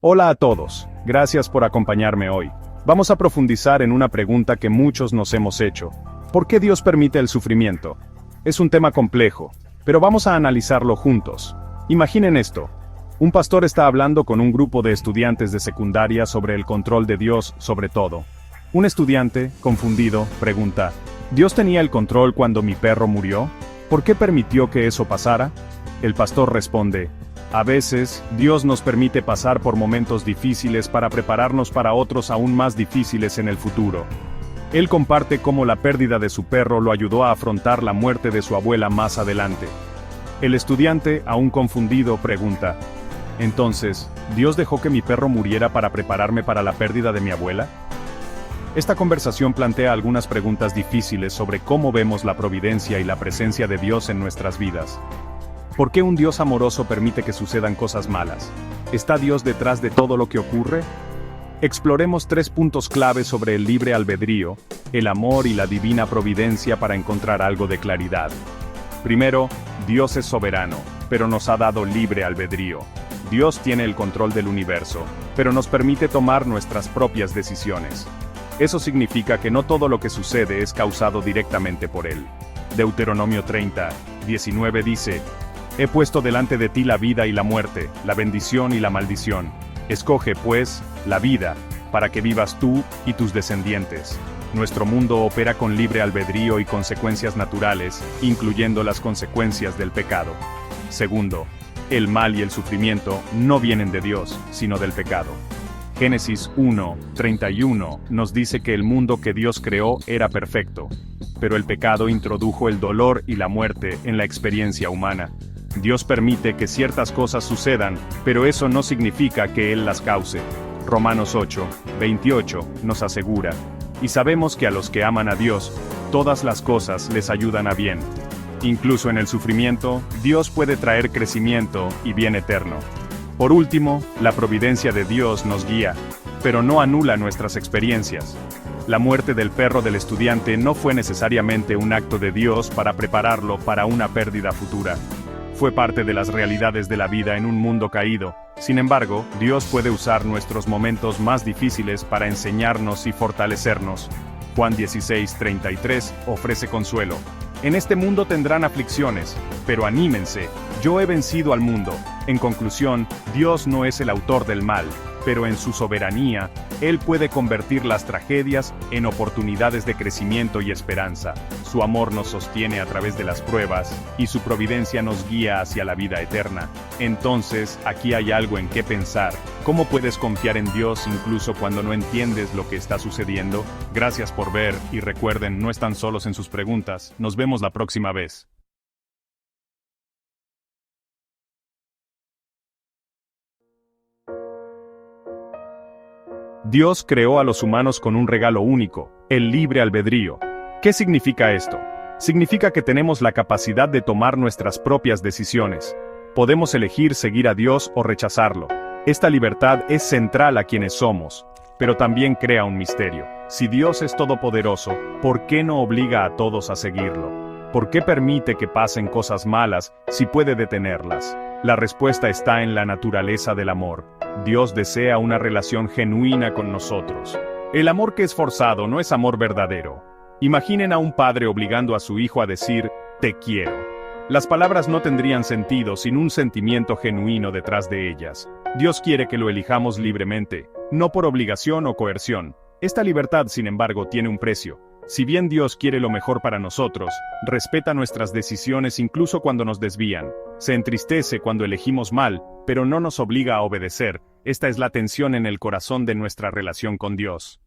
Hola a todos, gracias por acompañarme hoy. Vamos a profundizar en una pregunta que muchos nos hemos hecho. ¿Por qué Dios permite el sufrimiento? Es un tema complejo, pero vamos a analizarlo juntos. Imaginen esto. Un pastor está hablando con un grupo de estudiantes de secundaria sobre el control de Dios sobre todo. Un estudiante, confundido, pregunta, ¿Dios tenía el control cuando mi perro murió? ¿Por qué permitió que eso pasara? El pastor responde, a veces, Dios nos permite pasar por momentos difíciles para prepararnos para otros aún más difíciles en el futuro. Él comparte cómo la pérdida de su perro lo ayudó a afrontar la muerte de su abuela más adelante. El estudiante, aún confundido, pregunta, entonces, ¿Dios dejó que mi perro muriera para prepararme para la pérdida de mi abuela? Esta conversación plantea algunas preguntas difíciles sobre cómo vemos la providencia y la presencia de Dios en nuestras vidas. ¿Por qué un Dios amoroso permite que sucedan cosas malas? ¿Está Dios detrás de todo lo que ocurre? Exploremos 3 puntos clave sobre el libre albedrío, el amor y la divina providencia para encontrar algo de claridad. Primero, Dios es soberano, pero nos ha dado libre albedrío. Dios tiene el control del universo, pero nos permite tomar nuestras propias decisiones. Eso significa que no todo lo que sucede es causado directamente por Él. Deuteronomio 30, 19 dice, he puesto delante de ti la vida y la muerte, la bendición y la maldición. Escoge, pues, la vida, para que vivas tú y tus descendientes. Nuestro mundo opera con libre albedrío y consecuencias naturales, incluyendo las consecuencias del pecado. Segundo, el mal y el sufrimiento no vienen de Dios, sino del pecado. Génesis 1, 31 nos dice que el mundo que Dios creó era perfecto, pero el pecado introdujo el dolor y la muerte en la experiencia humana. Dios permite que ciertas cosas sucedan, pero eso no significa que Él las cause. Romanos 8, 28 nos asegura, y sabemos que a los que aman a Dios, todas las cosas les ayudan a bien. Incluso en el sufrimiento, Dios puede traer crecimiento y bien eterno. Por último, la providencia de Dios nos guía, pero no anula nuestras experiencias. La muerte del perro del estudiante no fue necesariamente un acto de Dios para prepararlo para una pérdida futura. Fue parte de las realidades de la vida en un mundo caído. Sin embargo, Dios puede usar nuestros momentos más difíciles para enseñarnos y fortalecernos. Juan 16:33 ofrece consuelo. En este mundo tendrán aflicciones, pero anímense, yo he vencido al mundo. En conclusión, Dios no es el autor del mal, pero en su soberanía, Él puede convertir las tragedias en oportunidades de crecimiento y esperanza. Su amor nos sostiene a través de las pruebas, y su providencia nos guía hacia la vida eterna. Entonces, aquí hay algo en qué pensar. ¿Cómo puedes confiar en Dios incluso cuando no entiendes lo que está sucediendo? Gracias por ver, y recuerden, no están solos en sus preguntas. Nos vemos la próxima vez. Dios creó a los humanos con un regalo único, el libre albedrío. ¿Qué significa esto? Significa que tenemos la capacidad de tomar nuestras propias decisiones. Podemos elegir seguir a Dios o rechazarlo. Esta libertad es central a quienes somos, pero también crea un misterio. Si Dios es todopoderoso, ¿por qué no obliga a todos a seguirlo? ¿Por qué permite que pasen cosas malas si puede detenerlas? La respuesta está en la naturaleza del amor. Dios desea una relación genuina con nosotros. El amor que es forzado no es amor verdadero. Imaginen a un padre obligando a su hijo a decir, te quiero. Las palabras no tendrían sentido sin un sentimiento genuino detrás de ellas. Dios quiere que lo elijamos libremente, no por obligación o coerción. Esta libertad, sin embargo, tiene un precio. Si bien Dios quiere lo mejor para nosotros, respeta nuestras decisiones incluso cuando nos desvían. Se entristece cuando elegimos mal, pero no nos obliga a obedecer. Esta es la tensión en el corazón de nuestra relación con Dios.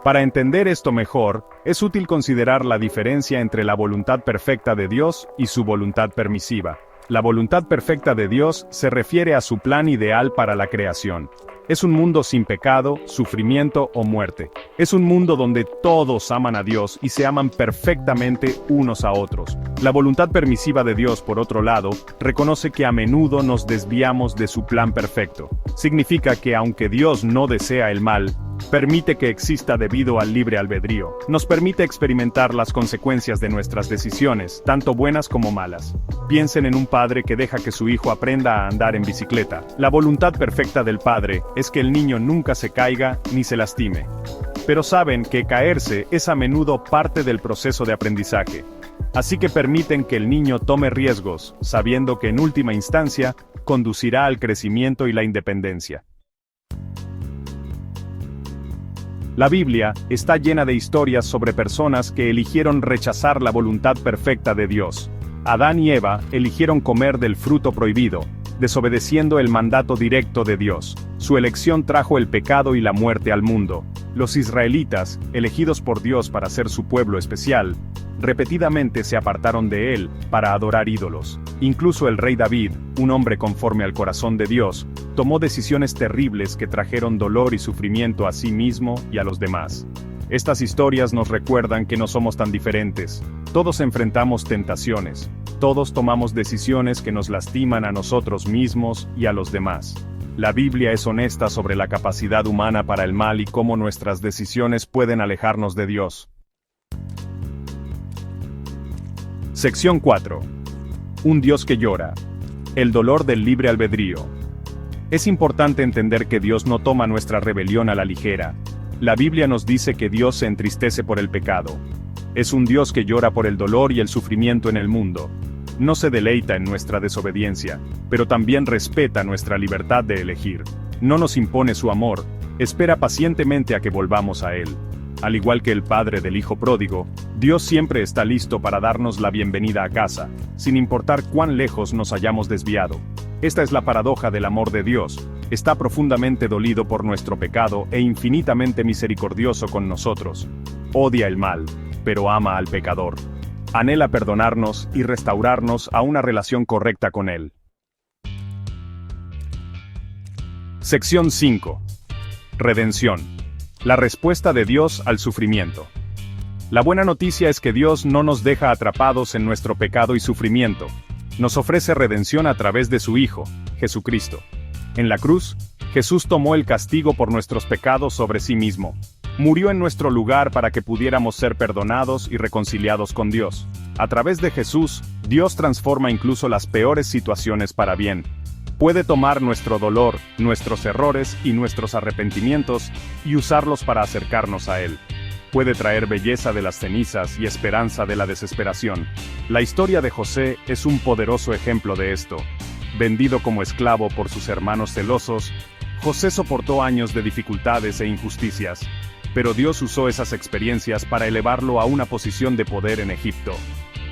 Para entender esto mejor, es útil considerar la diferencia entre la voluntad perfecta de Dios y su voluntad permisiva. La voluntad perfecta de Dios se refiere a su plan ideal para la creación. Es un mundo sin pecado, sufrimiento o muerte. Es un mundo donde todos aman a Dios y se aman perfectamente unos a otros. La voluntad permisiva de Dios, por otro lado, reconoce que a menudo nos desviamos de su plan perfecto. Significa que aunque Dios no desea el mal, Permite que exista debido al libre albedrío. Nos permite experimentar las consecuencias de nuestras decisiones, tanto buenas como malas. Piensen en un padre que deja que su hijo aprenda a andar en bicicleta. La voluntad perfecta del padre es que el niño nunca se caiga ni se lastime. Pero saben que caerse es a menudo parte del proceso de aprendizaje. Así que permiten que el niño tome riesgos, sabiendo que en última instancia, conducirá al crecimiento y la independencia. La Biblia está llena de historias sobre personas que eligieron rechazar la voluntad perfecta de Dios. Adán y Eva eligieron comer del fruto prohibido, desobedeciendo el mandato directo de Dios. Su elección trajo el pecado y la muerte al mundo. Los israelitas, elegidos por Dios para ser su pueblo especial, repetidamente se apartaron de él para adorar ídolos. Incluso el rey David, un hombre conforme al corazón de Dios, tomó decisiones terribles que trajeron dolor y sufrimiento a sí mismo y a los demás. Estas historias nos recuerdan que no somos tan diferentes. Todos enfrentamos tentaciones. Todos tomamos decisiones que nos lastiman a nosotros mismos y a los demás. La Biblia es honesta sobre la capacidad humana para el mal y cómo nuestras decisiones pueden alejarnos de Dios. Sección 4. Un Dios que llora. El dolor del libre albedrío. Es importante entender que Dios no toma nuestra rebelión a la ligera. La Biblia nos dice que Dios se entristece por el pecado. Es un Dios que llora por el dolor y el sufrimiento en el mundo. No se deleita en nuestra desobediencia, pero también respeta nuestra libertad de elegir. No nos impone su amor, espera pacientemente a que volvamos a Él. Al igual que el padre del hijo pródigo, Dios siempre está listo para darnos la bienvenida a casa, sin importar cuán lejos nos hayamos desviado. Esta es la paradoja del amor de Dios. Está profundamente dolido por nuestro pecado e infinitamente misericordioso con nosotros. Odia el mal, pero ama al pecador. Anhela perdonarnos y restaurarnos a una relación correcta con Él. Sección 5. Redención. La respuesta de Dios al sufrimiento. La buena noticia es que Dios no nos deja atrapados en nuestro pecado y sufrimiento. Nos ofrece redención a través de su Hijo, Jesucristo. En la cruz, Jesús tomó el castigo por nuestros pecados sobre sí mismo. Murió en nuestro lugar para que pudiéramos ser perdonados y reconciliados con Dios. A través de Jesús, Dios transforma incluso las peores situaciones para bien. Puede tomar nuestro dolor, nuestros errores y nuestros arrepentimientos y usarlos para acercarnos a Él. Puede traer belleza de las cenizas y esperanza de la desesperación. La historia de José es un poderoso ejemplo de esto. Vendido como esclavo por sus hermanos celosos, José soportó años de dificultades e injusticias. Pero Dios usó esas experiencias para elevarlo a una posición de poder en Egipto.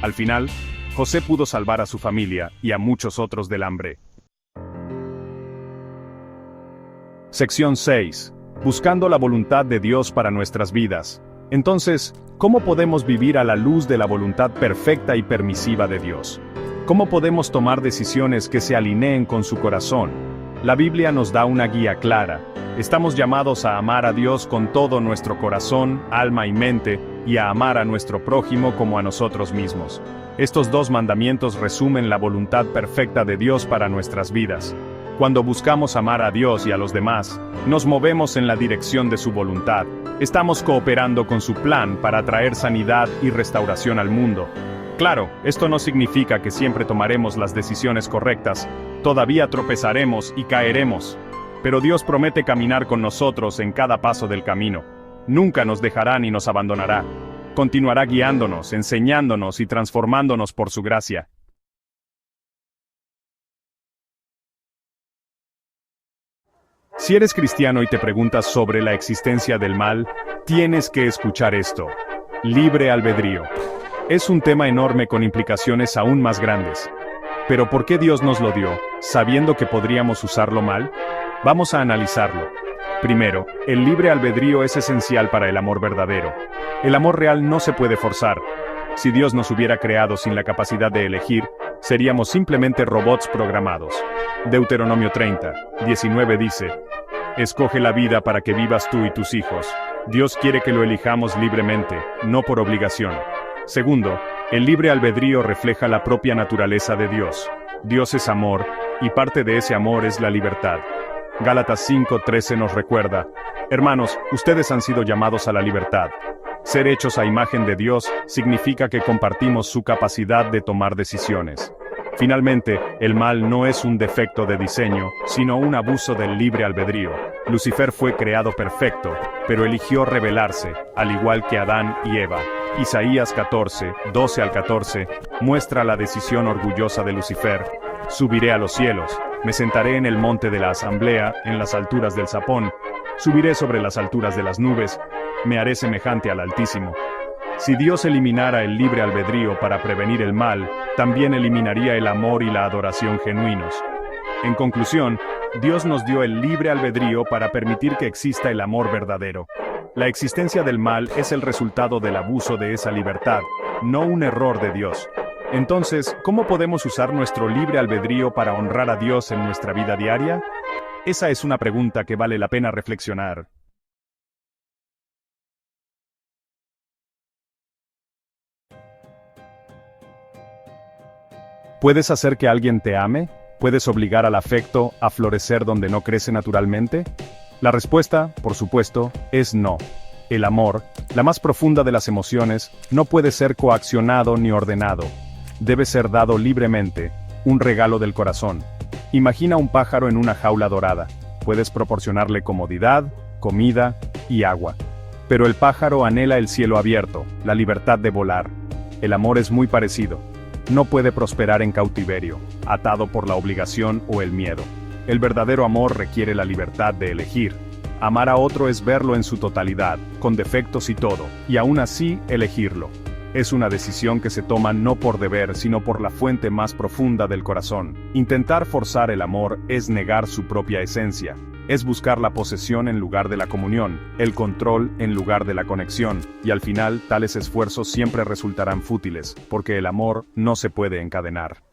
Al final, José pudo salvar a su familia y a muchos otros del hambre. Sección 6. Buscando la voluntad de Dios para nuestras vidas. Entonces, ¿cómo podemos vivir a la luz de la voluntad perfecta y permisiva de Dios? ¿Cómo podemos tomar decisiones que se alineen con su corazón? La Biblia nos da una guía clara. Estamos llamados a amar a Dios con todo nuestro corazón, alma y mente, y a amar a nuestro prójimo como a nosotros mismos. Estos dos mandamientos resumen la voluntad perfecta de Dios para nuestras vidas. Cuando buscamos amar a Dios y a los demás, nos movemos en la dirección de su voluntad. Estamos cooperando con su plan para traer sanidad y restauración al mundo. Claro, esto no significa que siempre tomaremos las decisiones correctas. Todavía tropezaremos y caeremos. Pero Dios promete caminar con nosotros en cada paso del camino. Nunca nos dejará ni nos abandonará. Continuará guiándonos, enseñándonos y transformándonos por su gracia. Si eres cristiano y te preguntas sobre la existencia del mal, tienes que escuchar esto. Libre albedrío. Es un tema enorme con implicaciones aún más grandes. Pero ¿por qué Dios nos lo dio, sabiendo que podríamos usarlo mal? Vamos a analizarlo. Primero, el libre albedrío es esencial para el amor verdadero. El amor real no se puede forzar. Si Dios nos hubiera creado sin la capacidad de elegir, seríamos simplemente robots programados. Deuteronomio 30, 19 dice: Escoge la vida para que vivas tú y tus hijos. Dios quiere que lo elijamos libremente, no por obligación. Segundo, el libre albedrío refleja la propia naturaleza de Dios. Dios es amor, y parte de ese amor es la libertad. Gálatas 5:13 nos recuerda: hermanos, ustedes han sido llamados a la libertad. Ser hechos a imagen de Dios significa que compartimos su capacidad de tomar decisiones. Finalmente, el mal no es un defecto de diseño, sino un abuso del libre albedrío. Lucifer fue creado perfecto, pero eligió rebelarse, al igual que Adán y Eva. Isaías 14:12-14, muestra la decisión orgullosa de Lucifer. Subiré a los cielos, me sentaré en el monte de la asamblea, en las alturas del Sapón. Subiré sobre las alturas de las nubes, me haré semejante al Altísimo. Si Dios eliminara el libre albedrío para prevenir el mal, también eliminaría el amor y la adoración genuinos. En conclusión, Dios nos dio el libre albedrío para permitir que exista el amor verdadero. La existencia del mal es el resultado del abuso de esa libertad, no un error de Dios. Entonces, ¿cómo podemos usar nuestro libre albedrío para honrar a Dios en nuestra vida diaria? Esa es una pregunta que vale la pena reflexionar. ¿Puedes hacer que alguien te ame? ¿Puedes obligar al afecto a florecer donde no crece naturalmente? La respuesta, por supuesto, es no. El amor, la más profunda de las emociones, no puede ser coaccionado ni ordenado. Debe ser dado libremente, un regalo del corazón. Imagina un pájaro en una jaula dorada. Puedes proporcionarle comodidad, comida y agua. Pero el pájaro anhela el cielo abierto, la libertad de volar. El amor es muy parecido. No puede prosperar en cautiverio, atado por la obligación o el miedo. El verdadero amor requiere la libertad de elegir. Amar a otro es verlo en su totalidad, con defectos y todo, y aún así elegirlo. Es una decisión que se toma no por deber, sino por la fuente más profunda del corazón. Intentar forzar el amor es negar su propia esencia. Es buscar la posesión en lugar de la comunión, el control en lugar de la conexión, y al final tales esfuerzos siempre resultarán fútiles, porque el amor no se puede encadenar.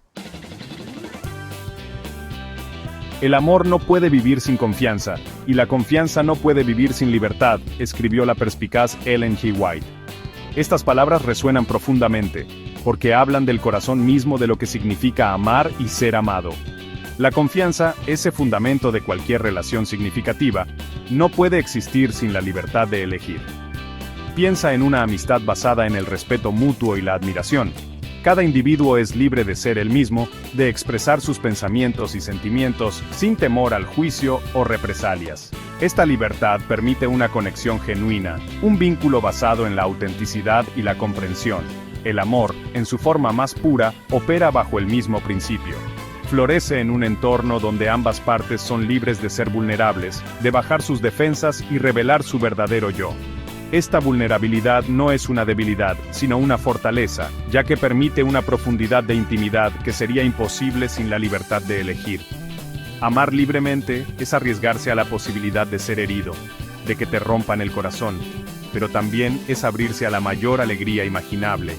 El amor no puede vivir sin confianza, y la confianza no puede vivir sin libertad, escribió la perspicaz Ellen G. White. Estas palabras resuenan profundamente, porque hablan del corazón mismo de lo que significa amar y ser amado. La confianza, ese fundamento de cualquier relación significativa, no puede existir sin la libertad de elegir. Piensa en una amistad basada en el respeto mutuo y la admiración. Cada individuo es libre de ser él mismo, de expresar sus pensamientos y sentimientos sin temor al juicio o represalias. Esta libertad permite una conexión genuina, un vínculo basado en la autenticidad y la comprensión. El amor, en su forma más pura, opera bajo el mismo principio. Florece en un entorno donde ambas partes son libres de ser vulnerables, de bajar sus defensas y revelar su verdadero yo. Esta vulnerabilidad no es una debilidad, sino una fortaleza, ya que permite una profundidad de intimidad que sería imposible sin la libertad de elegir. Amar libremente es arriesgarse a la posibilidad de ser herido, de que te rompan el corazón, pero también es abrirse a la mayor alegría imaginable,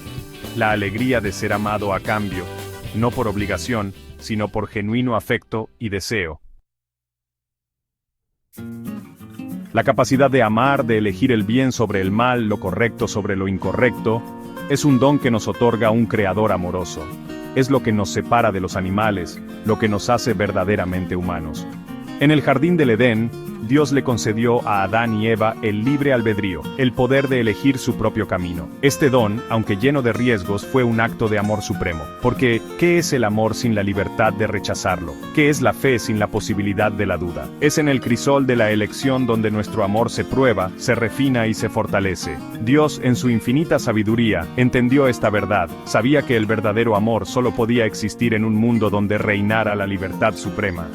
la alegría de ser amado a cambio, no por obligación, sino por genuino afecto y deseo. La capacidad de amar, de elegir el bien sobre el mal, lo correcto sobre lo incorrecto, es un don que nos otorga un creador amoroso. Es lo que nos separa de los animales, lo que nos hace verdaderamente humanos. En el jardín del Edén, Dios le concedió a Adán y Eva el libre albedrío, el poder de elegir su propio camino. Este don, aunque lleno de riesgos, fue un acto de amor supremo. Porque, ¿qué es el amor sin la libertad de rechazarlo? ¿Qué es la fe sin la posibilidad de la duda? Es en el crisol de la elección donde nuestro amor se prueba, se refina y se fortalece. Dios, en su infinita sabiduría, entendió esta verdad. Sabía que el verdadero amor solo podía existir en un mundo donde reinara la libertad suprema.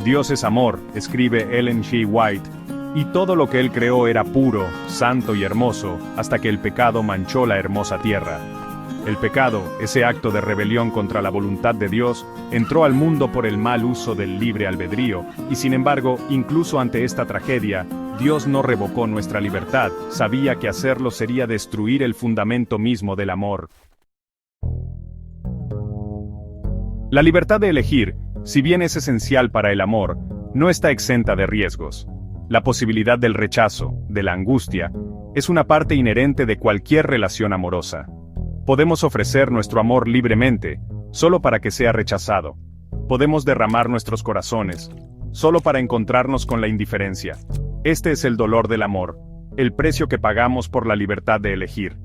Dios es amor, escribe Ellen G. White, y todo lo que Él creó era puro, santo y hermoso, hasta que el pecado manchó la hermosa tierra. El pecado, ese acto de rebelión contra la voluntad de Dios, entró al mundo por el mal uso del libre albedrío, y sin embargo, incluso ante esta tragedia, Dios no revocó nuestra libertad, sabía que hacerlo sería destruir el fundamento mismo del amor. La libertad de elegir, si bien es esencial para el amor, no está exenta de riesgos. La posibilidad del rechazo, de la angustia, es una parte inherente de cualquier relación amorosa. Podemos ofrecer nuestro amor libremente, solo para que sea rechazado. Podemos derramar nuestros corazones, solo para encontrarnos con la indiferencia. Este es el dolor del amor, el precio que pagamos por la libertad de elegir.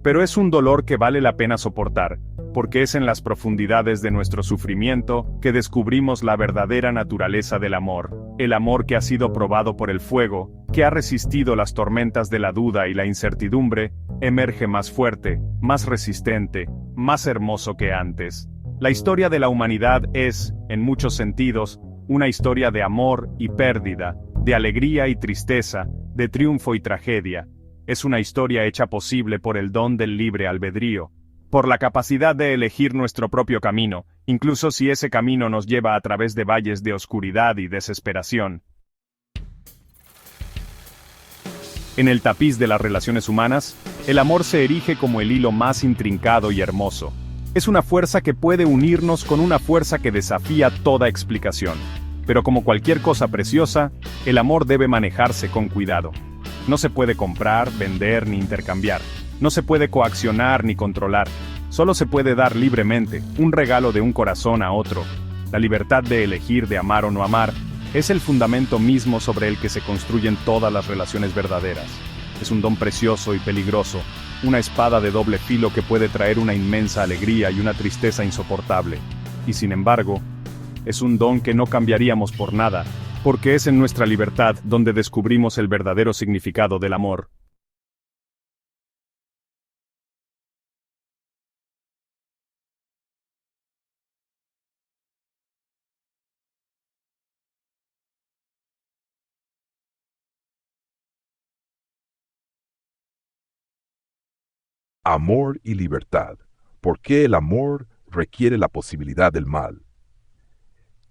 Pero es un dolor que vale la pena soportar, porque es en las profundidades de nuestro sufrimiento que descubrimos la verdadera naturaleza del amor, el amor que ha sido probado por el fuego, que ha resistido las tormentas de la duda y la incertidumbre, emerge más fuerte, más resistente, más hermoso que antes. La historia de la humanidad es, en muchos sentidos, una historia de amor y pérdida, de alegría y tristeza, de triunfo y tragedia. Es una historia hecha posible por el don del libre albedrío, por la capacidad de elegir nuestro propio camino, incluso si ese camino nos lleva a través de valles de oscuridad y desesperación. En el tapiz de las relaciones humanas, el amor se erige como el hilo más intrincado y hermoso. Es una fuerza que puede unirnos con una fuerza que desafía toda explicación. Pero como cualquier cosa preciosa, el amor debe manejarse con cuidado. No se puede comprar, vender ni intercambiar. No se puede coaccionar ni controlar. Solo se puede dar libremente, un regalo de un corazón a otro. La libertad de elegir de amar o no amar es el fundamento mismo sobre el que se construyen todas las relaciones verdaderas. Es un don precioso y peligroso, una espada de doble filo que puede traer una inmensa alegría y una tristeza insoportable. Y sin embargo, es un don que no cambiaríamos por nada, porque es en nuestra libertad donde descubrimos el verdadero significado del amor. Amor y libertad. ¿Por qué el amor requiere la posibilidad del mal?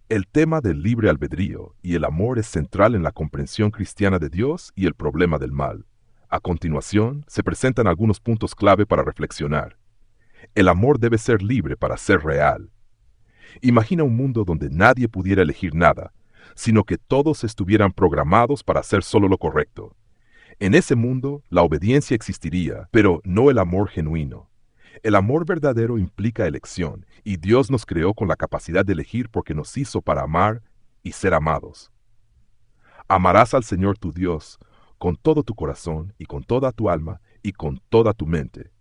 El tema del libre albedrío y el amor es central en la comprensión cristiana de Dios y el problema del mal. A continuación, se presentan algunos puntos clave para reflexionar. El amor debe ser libre para ser real. Imagina un mundo donde nadie pudiera elegir nada, sino que todos estuvieran programados para hacer solo lo correcto. En ese mundo, la obediencia existiría, pero no el amor genuino. El amor verdadero implica elección, y Dios nos creó con la capacidad de elegir porque nos hizo para amar y ser amados. Amarás al Señor tu Dios con todo tu corazón y con toda tu alma y con toda tu mente.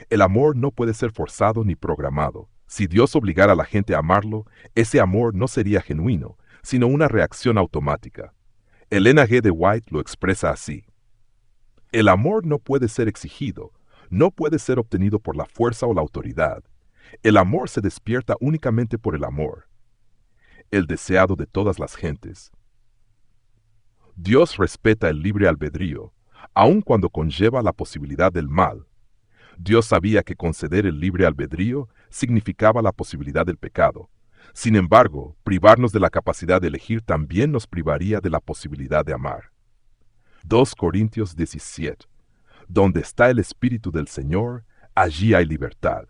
El amor no puede ser forzado ni programado. Si Dios obligara a la gente a amarlo, ese amor no sería genuino, sino una reacción automática. Elena G. de White lo expresa así. El amor no puede ser exigido, no puede ser obtenido por la fuerza o la autoridad. El amor se despierta únicamente por el amor, el deseado de todas las gentes. Dios respeta el libre albedrío, aun cuando conlleva la posibilidad del mal. Dios sabía que conceder el libre albedrío significaba la posibilidad del pecado. Sin embargo, privarnos de la capacidad de elegir también nos privaría de la posibilidad de amar. 2 Corintios 17. Donde está el Espíritu del Señor, allí hay libertad.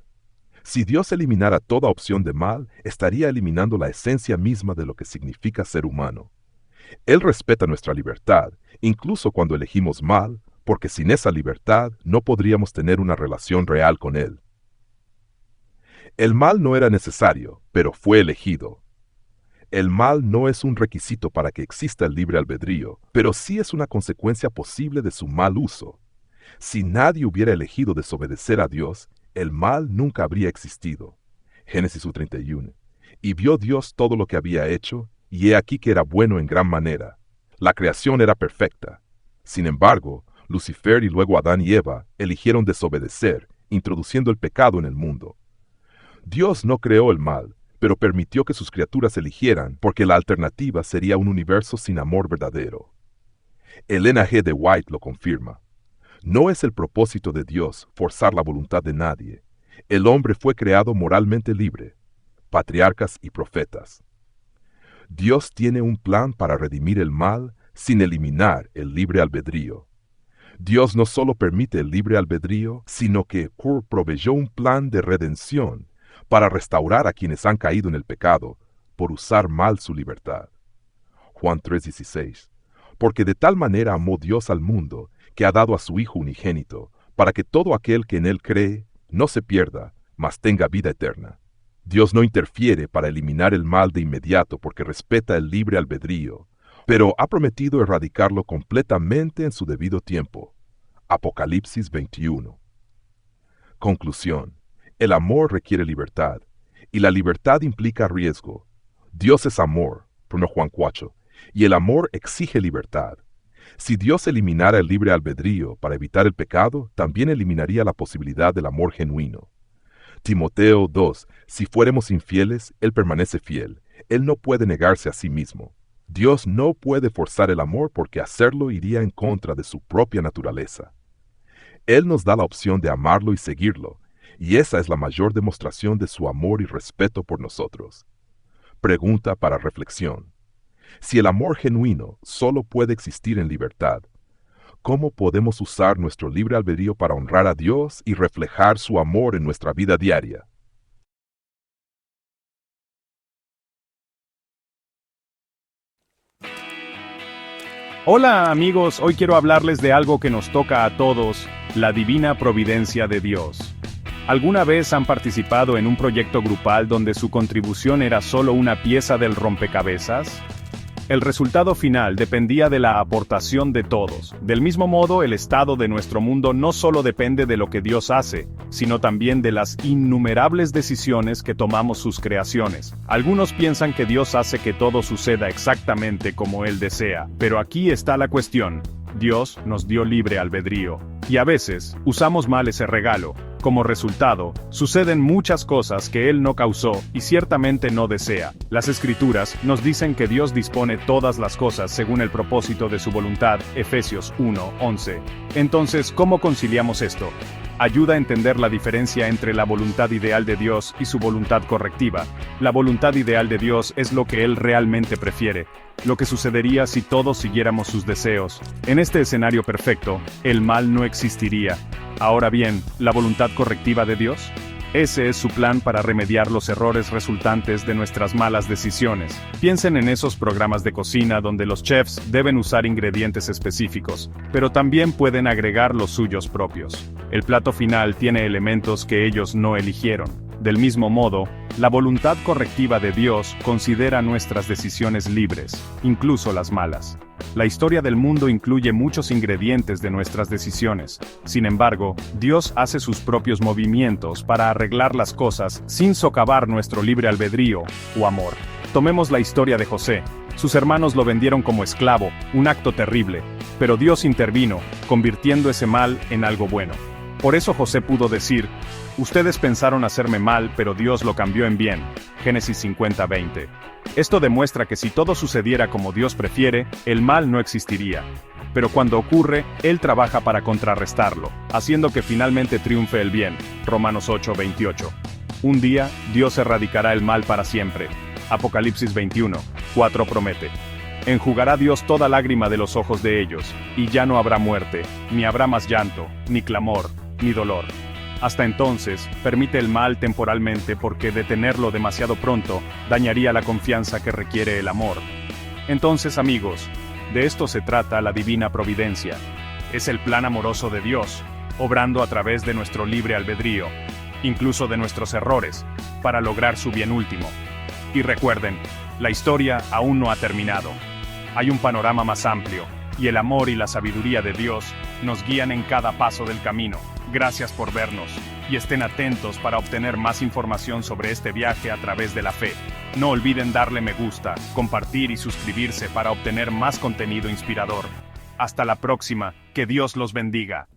Si Dios eliminara toda opción de mal, estaría eliminando la esencia misma de lo que significa ser humano. Él respeta nuestra libertad, incluso cuando elegimos mal, porque sin esa libertad no podríamos tener una relación real con Él. El mal no era necesario, pero fue elegido. El mal no es un requisito para que exista el libre albedrío, pero sí es una consecuencia posible de su mal uso. Si nadie hubiera elegido desobedecer a Dios, el mal nunca habría existido. Génesis 31. Y vio Dios todo lo que había hecho, y he aquí que era bueno en gran manera. La creación era perfecta. Sin embargo, Lucifer y luego Adán y Eva eligieron desobedecer, introduciendo el pecado en el mundo. Dios no creó el mal, pero permitió que sus criaturas eligieran, porque la alternativa sería un universo sin amor verdadero. Elena G. de White lo confirma. No es el propósito de Dios forzar la voluntad de nadie. El hombre fue creado moralmente libre. Patriarcas y profetas. Dios tiene un plan para redimir el mal sin eliminar el libre albedrío. Dios no solo permite el libre albedrío, sino que proveyó un plan de redención para restaurar a quienes han caído en el pecado por usar mal su libertad. Juan 3:16. Porque de tal manera amó Dios al mundo, que ha dado a su Hijo unigénito, para que todo aquel que en Él cree no se pierda, mas tenga vida eterna. Dios no interfiere para eliminar el mal de inmediato porque respeta el libre albedrío, pero ha prometido erradicarlo completamente en su debido tiempo. Apocalipsis 21. Conclusión. El amor requiere libertad, y la libertad implica riesgo. Dios es amor, 1 Juan 4, y el amor exige libertad. Si Dios eliminara el libre albedrío para evitar el pecado, también eliminaría la posibilidad del amor genuino. Timoteo 2. Si fuéramos infieles, Él permanece fiel. Él no puede negarse a sí mismo. Dios no puede forzar el amor porque hacerlo iría en contra de su propia naturaleza. Él nos da la opción de amarlo y seguirlo, y esa es la mayor demostración de su amor y respeto por nosotros. Pregunta para reflexión. Si el amor genuino solo puede existir en libertad, ¿cómo podemos usar nuestro libre albedrío para honrar a Dios y reflejar su amor en nuestra vida diaria? Hola amigos, hoy quiero hablarles de algo que nos toca a todos, la divina providencia de Dios. ¿Alguna vez han participado en un proyecto grupal donde su contribución era solo una pieza del rompecabezas? El resultado final dependía de la aportación de todos. Del mismo modo, el estado de nuestro mundo no solo depende de lo que Dios hace, sino también de las innumerables decisiones que tomamos sus creaciones. Algunos piensan que Dios hace que todo suceda exactamente como Él desea, pero aquí está la cuestión. Dios nos dio libre albedrío, y a veces usamos mal ese regalo. Como resultado, suceden muchas cosas que Él no causó y ciertamente no desea. Las Escrituras nos dicen que Dios dispone todas las cosas según el propósito de su voluntad, Efesios 1:11. Entonces, ¿cómo conciliamos esto? Ayuda a entender la diferencia entre la voluntad ideal de Dios y su voluntad correctiva. La voluntad ideal de Dios es lo que Él realmente prefiere, lo que sucedería si todos siguiéramos sus deseos. En este escenario perfecto, el mal no existiría. Ahora bien, ¿la voluntad correctiva de Dios? Ese es su plan para remediar los errores resultantes de nuestras malas decisiones. Piensen en esos programas de cocina donde los chefs deben usar ingredientes específicos, pero también pueden agregar los suyos propios. El plato final tiene elementos que ellos no eligieron. Del mismo modo, la voluntad correctiva de Dios considera nuestras decisiones libres, incluso las malas. La historia del mundo incluye muchos ingredientes de nuestras decisiones. Sin embargo, Dios hace sus propios movimientos para arreglar las cosas sin socavar nuestro libre albedrío o amor. Tomemos la historia de José. Sus hermanos lo vendieron como esclavo, un acto terrible, pero Dios intervino, convirtiendo ese mal en algo bueno. Por eso José pudo decir: ustedes pensaron hacerme mal, pero Dios lo cambió en bien. Génesis 50:20. Esto demuestra que si todo sucediera como Dios prefiere, el mal no existiría. Pero cuando ocurre, Él trabaja para contrarrestarlo, haciendo que finalmente triunfe el bien. Romanos 8:28. Un día, Dios erradicará el mal para siempre. Apocalipsis 21:4 promete: enjugará Dios toda lágrima de los ojos de ellos, y ya no habrá muerte, ni habrá más llanto, ni clamor, ni dolor. Hasta entonces, permite el mal temporalmente porque detenerlo demasiado pronto dañaría la confianza que requiere el amor. Entonces, amigos, de esto se trata la divina providencia. Es el plan amoroso de Dios, obrando a través de nuestro libre albedrío, incluso de nuestros errores, para lograr su bien último. Y recuerden, la historia aún no ha terminado. Hay un panorama más amplio, y el amor y la sabiduría de Dios nos guían en cada paso del camino. Gracias por vernos, y estén atentos para obtener más información sobre este viaje a través de la fe. No olviden darle me gusta, compartir y suscribirse para obtener más contenido inspirador. Hasta la próxima, que Dios los bendiga.